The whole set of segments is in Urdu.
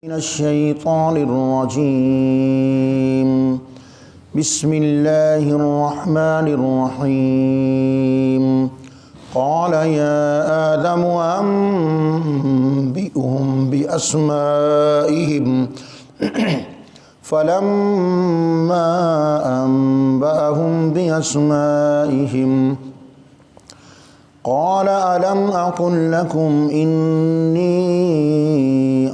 من الشیطان الرجیم بسم اللہ الرحمن الرحیم قال یا آدم انبئهم بأسمائهم فلما انبأهم بأسمائهم قال ألم أقل لكم إني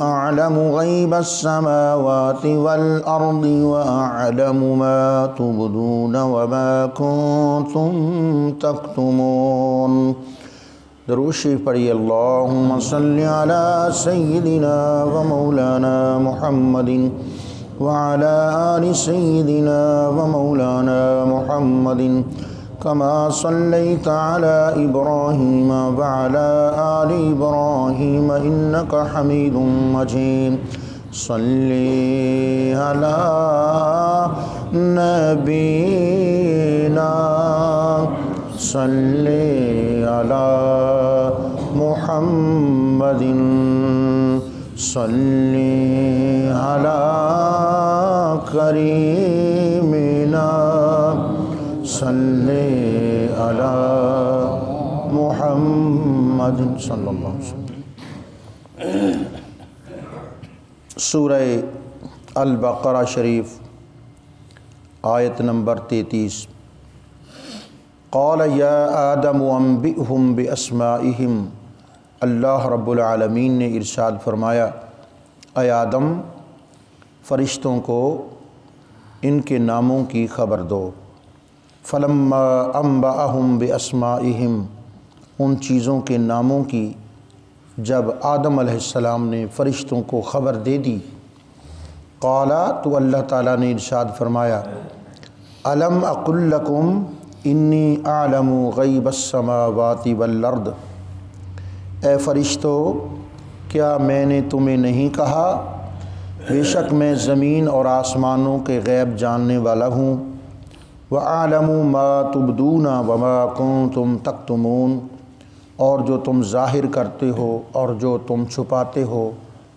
أعلم غيب السماوات والأرض وأعلم ما تبدون وما كنتم تكتمون۔ درود شریف پڑھیے۔ اللہم صلی علی سیدنا و مولانا محمد وعلى آل سيدنا ومولانا محمد كما صليت على إبراهيم وعلى آل إبراهيم إنك حميد مجيد۔ صل على نبينا صل على محمد صل على كريمنا صلی علی محمد صلی اللہ علیہ وسلم۔ سورہ البقرہ شریف آیت نمبر 33۔ قال یا آدم انبئهم باسمائهم، اللہ رب العالمین نے ارشاد فرمایا، اے آدم فرشتوں کو ان کے ناموں کی خبر دو۔ فلما انبأهم باسمائهم، ان چیزوں کے ناموں کی جب آدم علیہ السلام نے فرشتوں کو خبر دے دی، قال، تو اللہ تعالیٰ نے ارشاد فرمایا، الم اقل لکم انی اعلم غیب السماوات والارض، اے فرشتو کیا میں نے تمہیں نہیں کہا بے شک میں زمین اور آسمانوں کے غیب جاننے والا ہوں، وَأَعْلَمُ مَا تُبْدُونَ وَمَا كُنْتُمْ تَكْتُمُونَ، اور جو تم ظاہر کرتے ہو اور جو تم چھپاتے ہو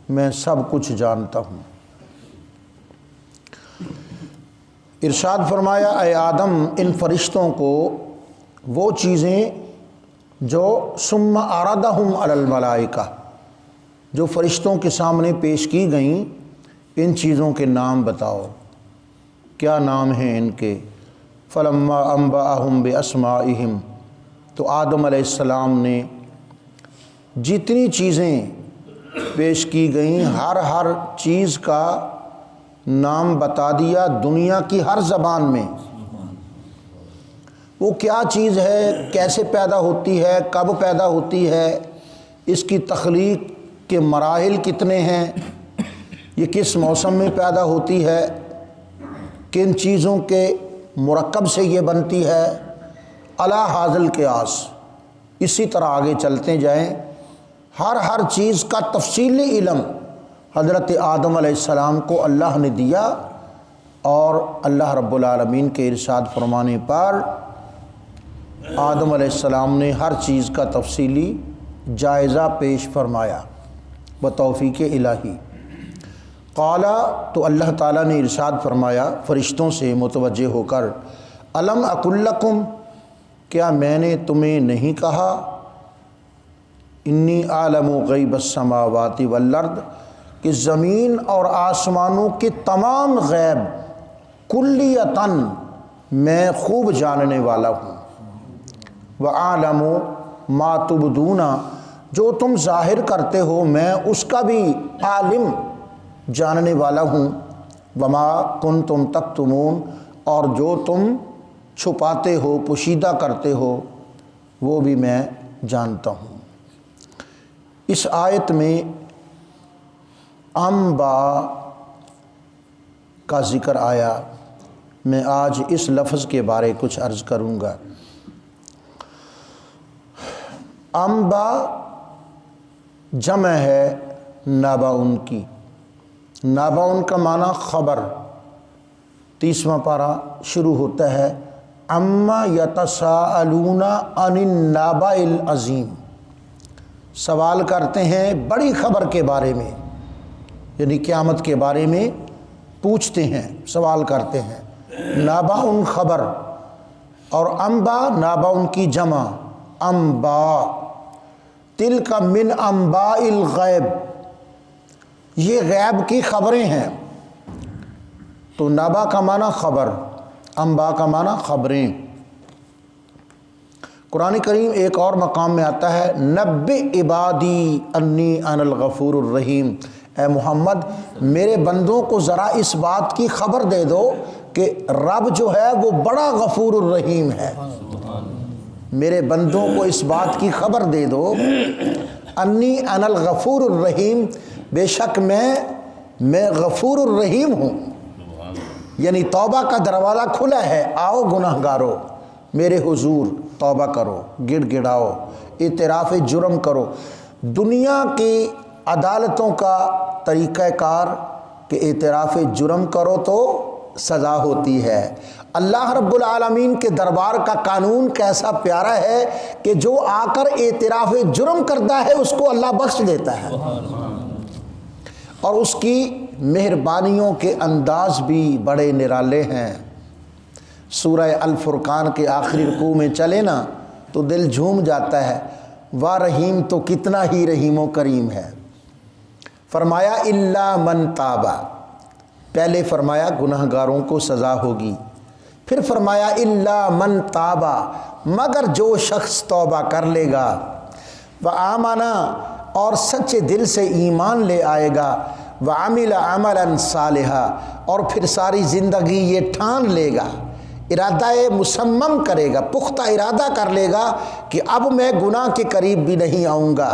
میں سب کچھ جانتا ہوں۔ ارشاد فرمایا، اے آدم ان فرشتوں کو وہ چیزیں جو ثم عرضهم علی الملائکہ، جو فرشتوں کے سامنے پیش کی گئیں، ان چیزوں کے نام بتاؤ، کیا نام ہیں ان کے؟ فلما انبأهم باسمائهم، تو آدم علیہ السلام نے جتنی چیزیں پیش کی گئیں ہر چیز کا نام بتا دیا، دنیا کی ہر زبان میں وہ کیا چیز ہے، کیسے پیدا ہوتی ہے، کب پیدا ہوتی ہے، اس کی تخلیق کے مراحل کتنے ہیں، یہ کس موسم میں پیدا ہوتی ہے، کن چیزوں کے مرکب سے یہ بنتی ہے، اعلیٰ حاصل قیاس، اسی طرح آگے چلتے جائیں۔ ہر چیز کا تفصیلی علم حضرت آدم علیہ السلام کو اللہ نے دیا، اور اللہ رب العالمین کے ارشاد فرمانے پر آدم علیہ السلام نے ہر چیز کا تفصیلی جائزہ پیش فرمایا بتوفیق الہی۔ قال، تو اللہ تعالیٰ نے ارشاد فرمایا فرشتوں سے متوجہ ہو کر، الم اقل لکم، کیا میں نے تمہیں نہیں کہا، انی اعلم غیب السماوات والارض، کہ زمین اور آسمانوں کے تمام غیب کلیتاً میں خوب جاننے والا ہوں، وَأَعْلَمُ مَا تُبْدُونَ، جو تم ظاہر کرتے ہو میں اس کا بھی عالم جاننے والا ہوں، وما کنتم تکتمون، اور جو تم چھپاتے ہو پوشیدہ کرتے ہو وہ بھی میں جانتا ہوں۔ اس آیت میں انباء کا ذکر آیا، میں آج اس لفظ کے بارے کچھ عرض کروں گا۔ انباء جمع ہے نبأ کی، نبأ کا معنی خبر، 30واں پارہ شروع ہوتا ہے اما یتساءلون عن النبأ العظیم، سوال کرتے ہیں بڑی خبر کے بارے میں، یعنی قیامت کے بارے میں پوچھتے ہیں، سوال کرتے ہیں۔ نبأ خبر، اور انبا نبأ کی جمع انبا، تلک من انباء الغیب، یہ غیب کی خبریں ہیں۔ تو نبأ کا معنی خبر، انبا کا معنی خبریں۔ قرآن کریم ایک اور مقام میں آتا ہے نبئ عبادی انی انا الغفور الرحیم، اے محمد میرے بندوں کو ذرا اس بات کی خبر دے دو کہ رب جو ہے وہ بڑا غفور الرحیم ہے۔ میرے بندوں کو اس بات کی خبر دے دو انی انا الغفور الرحیم، بے شک میں غفور الرحیم ہوں، یعنی توبہ کا دروازہ کھلا ہے، آؤ گناہ گارو میرے حضور، توبہ کرو، گڑ گڑاؤ، اعتراف جرم کرو۔ دنیا کی عدالتوں کا طریقہ کار کہ اعتراف جرم کرو تو سزا ہوتی ہے، اللہ رب العالمین کے دربار کا قانون کیسا پیارا ہے کہ جو آ کر اعتراف جرم کرتا ہے اس کو اللہ بخش دیتا ہے، اور اس کی مہربانیوں کے انداز بھی بڑے نرالے ہیں۔ سورہ الفرقان کے آخری رکوع میں چلے نا تو دل جھوم جاتا ہے، واہ رحیم تو کتنا ہی رحیم و کریم ہے۔ فرمایا الا من تابا، پہلے فرمایا گناہ گاروں کو سزا ہوگی، پھر فرمایا الا من تابا، مگر جو شخص توبہ کر لے گا، وآمنا، اور سچے دل سے ایمان لے آئے گا، وعمل عملا صالحا، اور پھر ساری زندگی یہ ٹھان لے گا، ارادہ مسمم کرے گا، پختہ ارادہ کر لے گا کہ اب میں گناہ کے قریب بھی نہیں آؤں گا،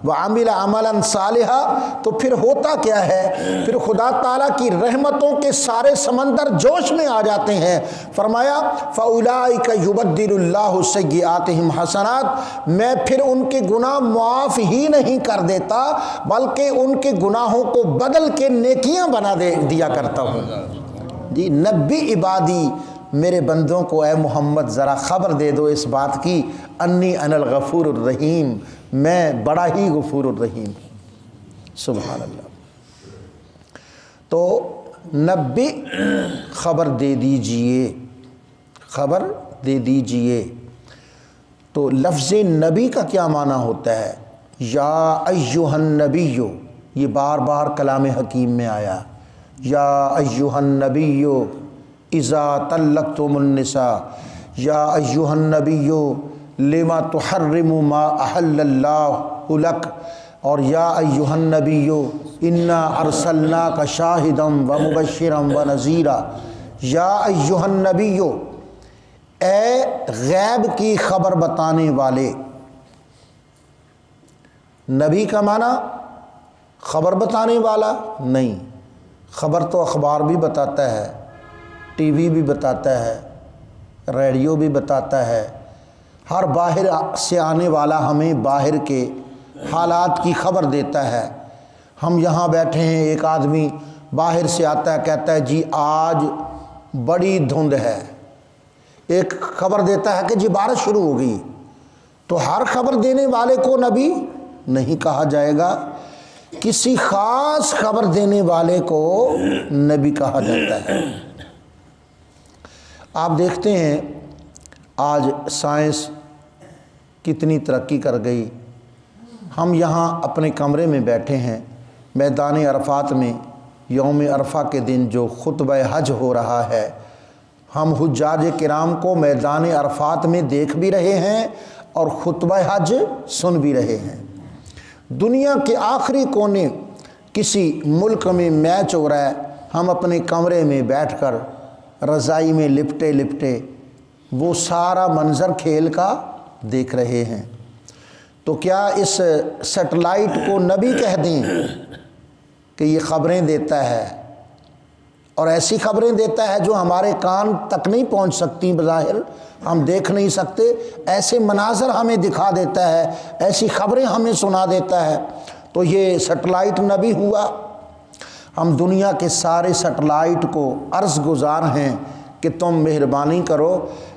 وعمل عملا صالحا، تو پھر ہوتا کیا ہے، پھر خدا تعالیٰ کی رحمتوں کے سارے سمندر جوش میں آ جاتے ہیں۔ فرمایا فَأُولَئِكَ يُبَدِّلُ اللَّهُ سَيِّئَاتِهِمْ حَسَنَات، میں پھر ان کے گناہ معاف ہی نہیں کر دیتا بلکہ ان کے گناہوں کو بدل کے نیکیاں بنا دیا کرتا ہوں۔ جی نبی عبادی، میرے بندوں کو اے محمد ذرا خبر دے دو اس بات کی، انی انا الغفور الرحیم، میں بڑا ہی غفور الرحیم ہوں۔ سبحان اللہ۔ تو نبی خبر دے دیجئے، خبر دے دیجئے۔ تو لفظ نبی کا کیا معنی ہوتا ہے؟ یا ایہا النبی، یہ بار بار کلام حکیم میں آیا، یا ایہا النبی اذا طلقتم النساء، یا ایہا النبی لما تحرم ما احل اللہ لک، اور یا ایہا النبی انا ارسلناک شاہدا ومبشرا ونذیرا۔ یا ایہا النبی، اے غیب کی خبر بتانے والے۔ نبی کا معنی خبر بتانے والا نہیں، خبر تو اخبار بھی بتاتا ہے، ٹی وی بھی بتاتا ہے، ریڈیو بھی بتاتا ہے، ہر باہر سے آنے والا ہمیں باہر کے حالات کی خبر دیتا ہے۔ ہم یہاں بیٹھے ہیں، ایک آدمی باہر سے آتا ہے کہتا ہے جی آج بڑی دھند ہے، ایک خبر دیتا ہے کہ جی بارش شروع ہو گئی، تو ہر خبر دینے والے کو نبی نہیں کہا جائے گا، کسی خاص خبر دینے والے کو نبی کہا جاتا ہے۔ آپ دیکھتے ہیں آج سائنس کتنی ترقی کر گئی، ہم یہاں اپنے کمرے میں بیٹھے ہیں، میدان عرفات میں یوم عرفہ کے دن جو خطبہ حج ہو رہا ہے، ہم حجاج کرام کو میدان عرفات میں دیکھ بھی رہے ہیں اور خطبہ حج سن بھی رہے ہیں۔ دنیا کے آخری کونے کسی ملک میں میچ ہو رہا ہے، ہم اپنے کمرے میں بیٹھ کر رضائی میں لپٹے لپٹے وہ سارا منظر کھیل کا دیکھ رہے ہیں۔ تو کیا اس سیٹلائٹ کو نبی کہہ دیں کہ یہ خبریں دیتا ہے، اور ایسی خبریں دیتا ہے جو ہمارے کان تک نہیں پہنچ سکتی، بظاہر ہم دیکھ نہیں سکتے، ایسے مناظر ہمیں دکھا دیتا ہے، ایسی خبریں ہمیں سنا دیتا ہے، تو یہ سیٹلائٹ نبی ہوا؟ ہم دنیا کے سارے سیٹلائٹ کو عرض گزار ہیں کہ تم مہربانی کرو،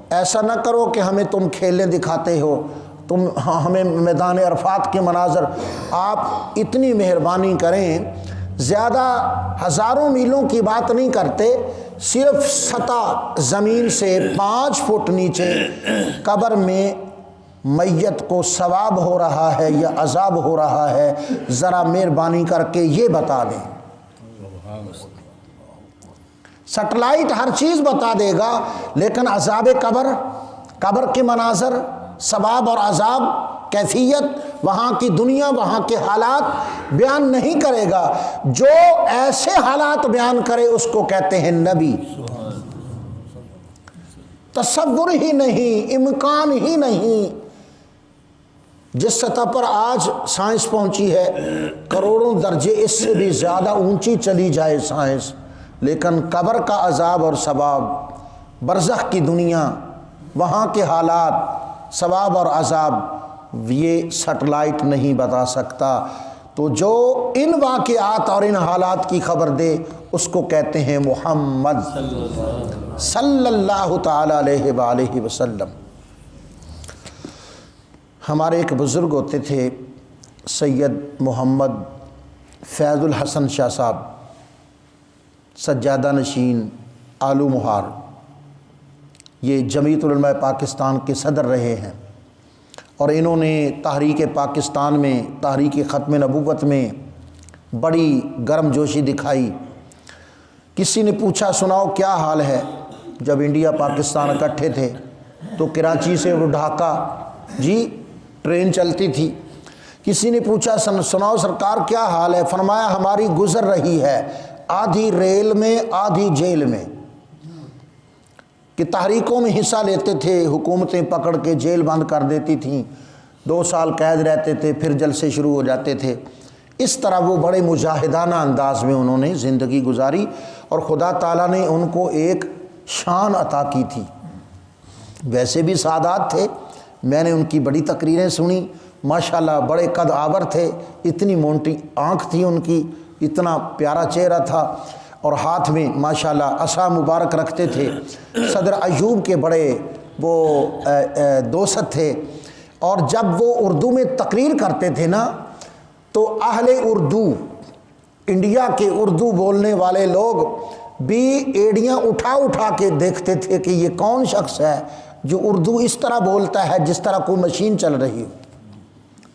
ایسا نہ کرو کہ ہمیں تم کھیلیں دکھاتے ہو، تم ہمیں میدان عرفات کے مناظر، آپ اتنی مہربانی کریں، زیادہ ہزاروں میلوں کی بات نہیں کرتے، صرف سطح زمین سے 5 فٹ نیچے قبر میں میت کو ثواب ہو رہا ہے یا عذاب ہو رہا ہے، ذرا مہربانی کر کے یہ بتا دیں۔ سیٹلائٹ ہر چیز بتا دے گا، لیکن عذاب قبر کے مناظر، ثواب اور عذاب، کیفیت، وہاں کی دنیا، وہاں کے حالات بیان نہیں کرے گا۔ جو ایسے حالات بیان کرے اس کو کہتے ہیں نبی۔ تصور ہی نہیں، امکان ہی نہیں۔ جس سطح پر آج سائنس پہنچی ہے، کروڑوں درجے اس سے بھی زیادہ اونچی چلی جائے سائنس، لیکن قبر کا عذاب اور ثواب، برزخ کی دنیا، وہاں کے حالات، ثواب اور عذاب، یہ سیٹلائٹ نہیں بتا سکتا۔ تو جو ان واقعات اور ان حالات کی خبر دے اس کو کہتے ہیں محمد صلی اللہ تعالی علیہ وآلہ وسلم۔ ہمارے ایک بزرگ ہوتے تھے سید محمد فیض الحسن شاہ صاحب، سجادہ نشین آلو مہار، یہ جمعیت العلماء پاکستان کے صدر رہے ہیں، اور انہوں نے تحریک پاکستان میں، تحریک ختم نبوت میں بڑی گرم جوشی دکھائی۔ کسی نے پوچھا سناؤ کیا حال ہے؟ جب انڈیا پاکستان اکٹھے تھے تو کراچی سے وہ ڈھاکہ ٹرین چلتی تھی۔ کسی نے پوچھا سناؤ سرکار کیا حال ہے؟ فرمایا ہماری گزر رہی ہے، آدھی ریل میں آدھی جیل میں، کہ تحریکوں میں حصہ لیتے تھے، حکومتیں پکڑ کے جیل بند کر دیتی تھیں، 2 سال قید رہتے تھے، پھر جلسے شروع ہو جاتے تھے۔ اس طرح وہ بڑے مجاہدانہ انداز میں انہوں نے زندگی گزاری، اور خدا تعالیٰ نے ان کو ایک شان عطا کی تھی۔ ویسے بھی سادات تھے، میں نے ان کی بڑی تقریریں سنی، ماشاءاللہ بڑے قد آور تھے، اتنی مونٹی آنکھ تھی ان کی، اتنا پیارا چہرہ تھا، اور ہاتھ میں ماشاءاللہ عصا مبارک رکھتے تھے۔ صدر ایوب کے بڑے وہ دوست تھے، اور جب وہ اردو میں تقریر کرتے تھے نا تو اہل اردو، انڈیا کے اردو بولنے والے لوگ بھی ایڑیاں اٹھا اٹھا کے دیکھتے تھے کہ یہ کون شخص ہے جو اردو اس طرح بولتا ہے جس طرح کوئی مشین چل رہی ہو۔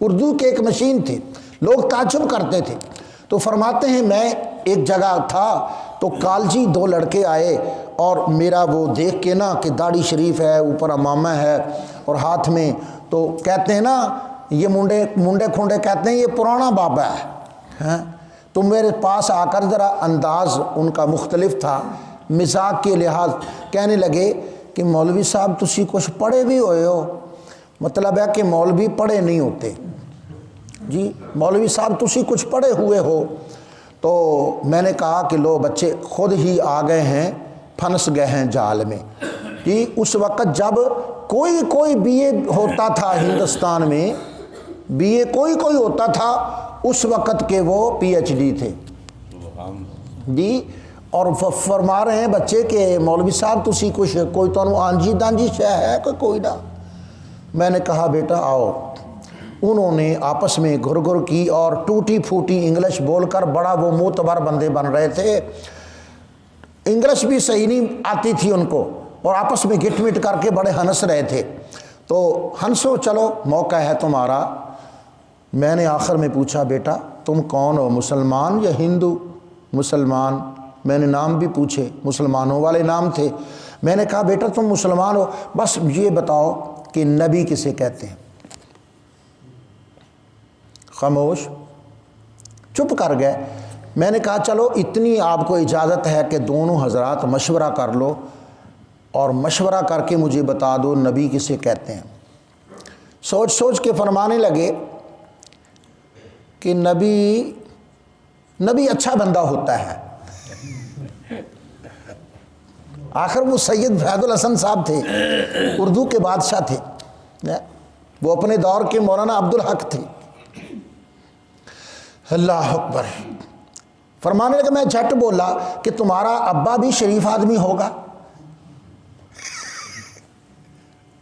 اردو کے ایک مشین تھی، لوگ تعجب کرتے تھے۔ تو فرماتے ہیں میں ایک جگہ تھا تو کالجی 2 لڑکے آئے، اور میرا وہ دیکھ کے نا کہ داڑھی شریف ہے، اوپر امامہ ہے اور ہاتھ میں، تو کہتے ہیں نا یہ منڈے کھنڈے کہتے ہیں یہ پرانا بابا ہے۔ تو میرے پاس آ کر ذرا انداز ان کا مختلف تھا، مزاج کے لحاظ، کہنے لگے کہ مولوی صاحب تسی کچھ پڑھے بھی ہوئے ہو؟ مطلب ہے کہ مولوی پڑھے نہیں ہوتے، مولوی صاحب تسی کچھ پڑھے ہوئے ہو؟ تو میں نے کہا کہ لو بچے خود ہی آ گئے ہیں، پھنس گئے ہیں جال میں۔ اس وقت جب کوئی بی اے ہوتا تھا ہندوستان میں، بی اے کوئی ہوتا تھا، اس وقت کے وہ پی ایچ ڈی تھے اور فرما رہے ہیں بچے کہ مولوی صاحب تسی کوئی تو آنجی دانجی شے ہے کوئی نہ۔ میں نے کہا بیٹا آؤ۔ انہوں نے آپس میں گھر کی اور ٹوٹی پھوٹی انگلش بول کر بڑا وہ معتبر بندے بن رہے تھے، انگلش بھی صحیح نہیں آتی تھی ان کو، اور آپس میں گٹ مٹ کر کے بڑے ہنس رہے تھے۔ تو ہنسو چلو موقع ہے تمہارا۔ میں نے آخر میں پوچھا بیٹا تم کون ہو، مسلمان یا ہندو؟ مسلمان۔ میں نے نام بھی پوچھے، مسلمانوں والے نام تھے۔ میں نے کہا بیٹا تم مسلمان ہو، بس یہ بتاؤ کہ نبی کسے کہتے ہیں؟ خاموش، چپ کر گئے۔ میں نے کہا چلو اتنی آپ کو اجازت ہے کہ دونوں حضرات مشورہ کر لو اور مشورہ کر کے مجھے بتا دو نبی کسے کہتے ہیں۔ سوچ کے فرمانے لگے کہ نبی اچھا بندہ ہوتا ہے۔ آخر وہ سید فیض الحسن صاحب تھے، اردو کے بادشاہ تھے، وہ اپنے دور کے مولانا عبدالحق تھے۔ اللہ اکبر۔ فرمانے لگا، میں جھٹ بولا کہ تمہارا ابا بھی شریف آدمی ہوگا؟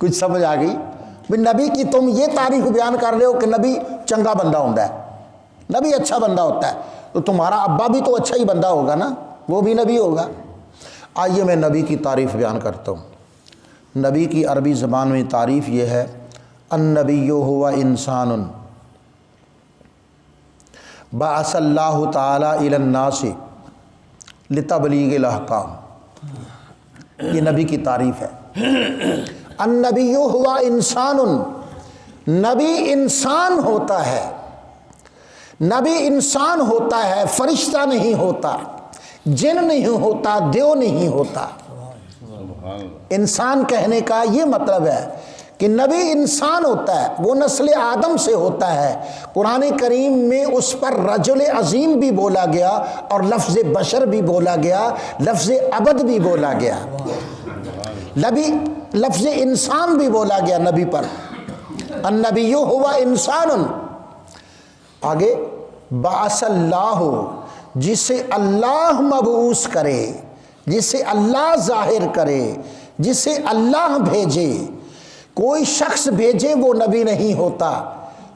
کچھ سمجھ آ گئی؟ نبی کی تم یہ تعریف بیان کر رہے ہو کہ نبی چنگا بندہ ہوتا ہے، نبی اچھا بندہ ہوتا ہے۔ تو تمہارا ابا بھی تو اچھا ہی بندہ ہوگا نا، وہ بھی نبی ہوگا۔ آئیے میں نبی کی تعریف بیان کرتا ہوں۔ نبی کی عربی زبان میں تعریف یہ ہے، النبی ہوا انسان بعث اللہ تعالی الی الناس لتبلیغ الاحکام، یہ نبی کی تعریف ہے۔ النبی ہوا انسان، نبی انسان ہوتا ہے، نبی انسان ہوتا ہے، فرشتہ نہیں ہوتا، جن نہیں ہوتا، دیو نہیں ہوتا۔ انسان کہنے کا یہ مطلب ہے کہ نبی انسان ہوتا ہے، وہ نسل آدم سے ہوتا ہے۔ قرآن کریم میں اس پر رجل عظیم بھی بولا گیا اور لفظ بشر بھی بولا گیا، لفظ عبد بھی بولا گیا، نبی لفظ انسان بھی بولا گیا نبی پر۔ النبی ہوا انسان، آگے بعث اللہ، جسے اللہ مبعوث کرے، جسے اللہ ظاہر کرے، جسے اللہ بھیجے۔ کوئی شخص بھیجے وہ نبی نہیں ہوتا،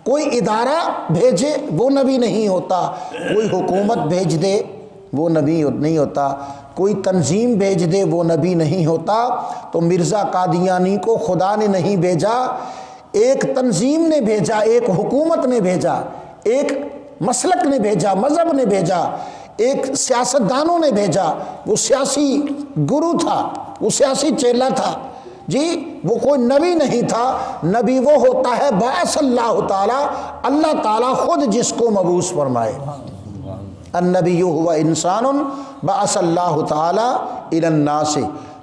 کوئی ادارہ بھیجے وہ نبی نہیں ہوتا، کوئی حکومت بھیج دے وہ نبی نہیں ہوتا، کوئی تنظیم بھیج دے وہ نبی نہیں ہوتا۔ تو مرزا قادیانی کو خدا نے نہیں بھیجا، ایک تنظیم نے بھیجا، ایک حکومت نے بھیجا، ایک مسلک نے بھیجا، مذہب نے بھیجا، ایک سیاستدانوں نے بھیجا۔ وہ سیاسی گرو تھا، وہ سیاسی چیلا تھا جی، وہ کوئی نبی نہیں تھا۔ نبی وہ ہوتا ہے بعث اللہ تعالی، اللہ تعالیٰ خود جس کو مبعوث فرمائے۔ النبی ہوا انسان بعث اللہ تعالی الی الناس،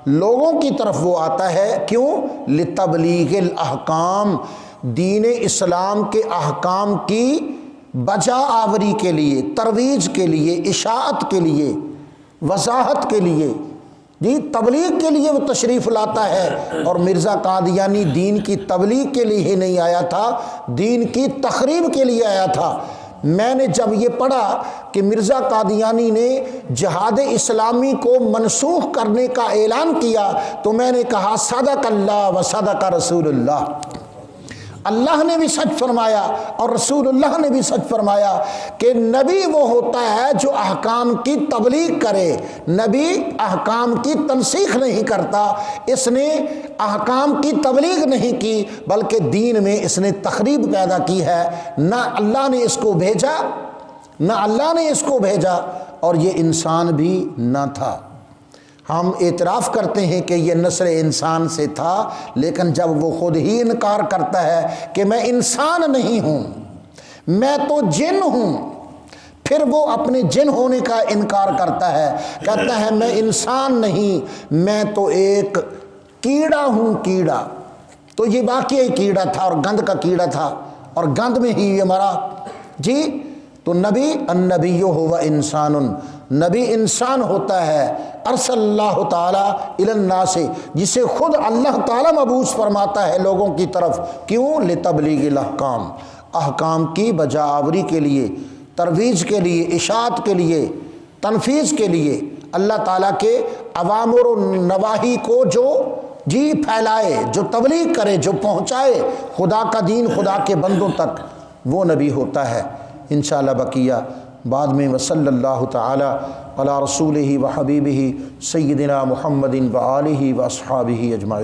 لوگوں کی طرف وہ آتا ہے، کیوں؟ لتبلیغ الاحکام، دین اسلام کے احکام کی بجا آوری کے لیے، ترویج کے لیے، اشاعت کے لیے، وضاحت کے لیے، جی تبلیغ کے لیے وہ تشریف لاتا ہے۔ اور مرزا قادیانی دین کی تبلیغ کے لیے ہی نہیں آیا تھا، دین کی تخریب کے لیے آیا تھا۔ میں نے جب یہ پڑھا کہ مرزا قادیانی نے جہاد اسلامی کو منسوخ کرنے کا اعلان کیا تو میں نے کہا صدق اللہ و صدق رسول اللہ، اللہ نے بھی سچ فرمایا اور رسول اللہ نے بھی سچ فرمایا کہ نبی وہ ہوتا ہے جو احکام کی تبلیغ کرے، نبی احکام کی تنسیخ نہیں کرتا۔ اس نے احکام کی تبلیغ نہیں کی بلکہ دین میں اس نے تخریب پیدا کی ہے۔ نہ اللہ نے اس کو بھیجا، نہ اللہ نے اس کو بھیجا، اور یہ انسان بھی نہ تھا۔ ہم اعتراف کرتے ہیں کہ یہ نسل انسان سے تھا، لیکن جب وہ خود ہی انکار کرتا ہے کہ میں انسان نہیں ہوں، میں تو جن ہوں، پھر وہ اپنے جن ہونے کا انکار کرتا ہے، کہتا ہے میں انسان نہیں، میں تو ایک کیڑا ہوں، کیڑا۔ تو یہ واقعی کیڑا تھا اور گند کا کیڑا تھا اور گند میں ہی یہ مرا جی۔ تو نبی النبی ہوا انسان، نبی انسان ہوتا ہے، ارسل اللہ تعالیٰ الی الناس، جسے خود اللہ تعالیٰ مبعوث فرماتا ہے لوگوں کی طرف، کیوں؟ لتبلیغ الاحکام، احکام کی بجا آوری کے لیے، ترویج کے لیے، اشاعت کے لیے، تنفیذ کے لیے، اللہ تعالیٰ کے اوامر و نواہی کو جو جی پھیلائے، جو تبلیغ کرے، جو پہنچائے خدا کا دین خدا کے بندوں تک، وہ نبی ہوتا ہے۔ انشاءاللہ بقیہ بعد میں۔ وصلی اللہ تعالی علی رسولہ و حبیبہ سیدنا محمد و آلہ و اصحابہ اجمعین۔